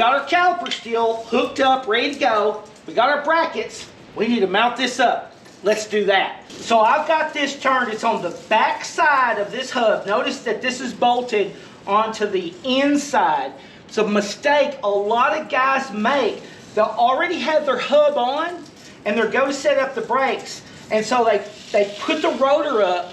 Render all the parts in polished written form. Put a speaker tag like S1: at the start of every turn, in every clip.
S1: Got our caliper still hooked up, ready to go. We got our brackets. We need to mount this up. Let's do that. So I've got this turned. It's on the back side of this hub. Notice that this is bolted onto the inside. It's a mistake a lot of guys make. They'll already have their hub on and they're going to set up the brakes. And so they put the rotor up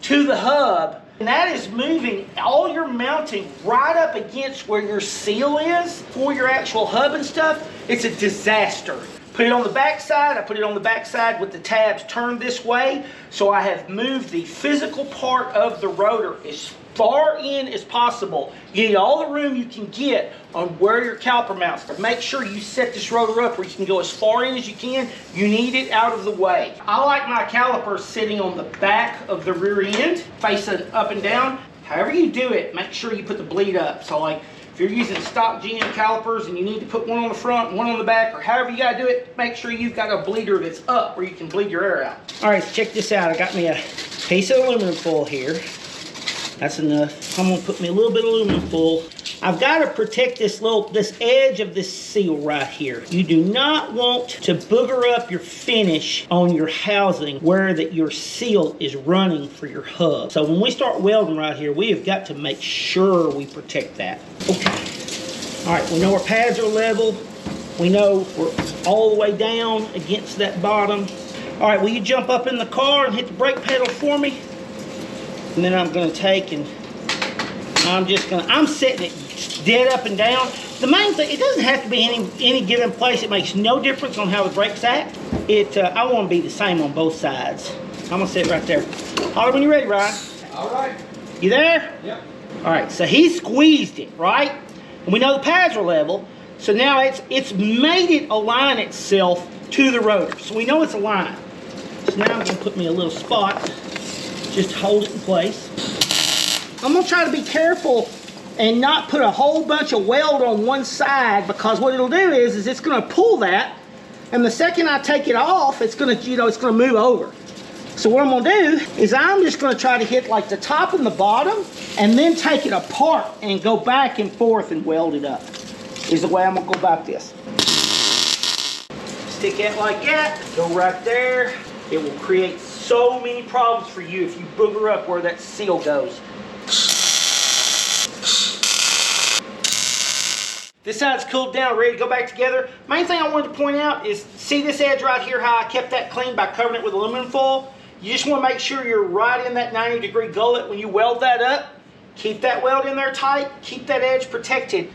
S1: to the hub. And that is moving all your mounting right up against where your seal is for your actual hub and stuff. It's a disaster. Put it on the back side. I put it on the back side with the tabs turned this way. So I have moved the physical part of the rotor as far in as possible. You need all the room you can get on where your caliper mounts. But make sure you set this rotor up where you can go as far in as you can. You need it out of the way. I like my caliper sitting on the back of the rear end, facing up and down. However you do it, make sure you put the bleed up. So like if you're using stock GM calipers and you need to put one on the front and one on the back, or however you got to do it, make sure you've got a bleeder that's up where you can bleed your air out. All right, check this out. I got me a piece of aluminum foil here. That's enough. I'm gonna put me a little bit of aluminum foil. I've got to protect this edge of this seal right here. You do not want to booger up your finish on your housing where your seal is running for your hub. So when we start welding right here, we have got to make sure we protect that. Okay. All right, we know our pads are level. We know we're all the way down against that bottom. All right, will you jump up in the car and hit the brake pedal for me? And then I'm going to take and I'm setting it dead up and down. The main thing, it doesn't have to be any given place. It makes no difference on how the brakes act. I want to be the same on both sides. I'm going to sit right there. Holler when you're ready, Ryan.
S2: All right.
S1: You there?
S2: Yep.
S1: All right, so he squeezed it, right? And we know the pads are level. So now it's made it align itself to the rotor. So we know it's aligned. So now I'm going to put me a little spot. Just hold it in place. I'm going to try to be careful and not put a whole bunch of weld on one side, because what it'll do is it's going to pull that, and the second I take it off, it's going to, it's going to move over. So what I'm going to do is I'm just going to try to hit like the top and the bottom, and then take it apart and go back and forth and weld it up. Is the way I'm going to go about this. Stick that like that, go right there. It will create so many problems for you if you booger up where that seal goes. This side's cooled down, ready to go back together. Main thing I wanted to point out is, see this edge right here, how I kept that clean by covering it with aluminum foil? You just want to make sure you're right in that 90-degree gullet when you weld that up. Keep that weld in there tight, keep that edge protected.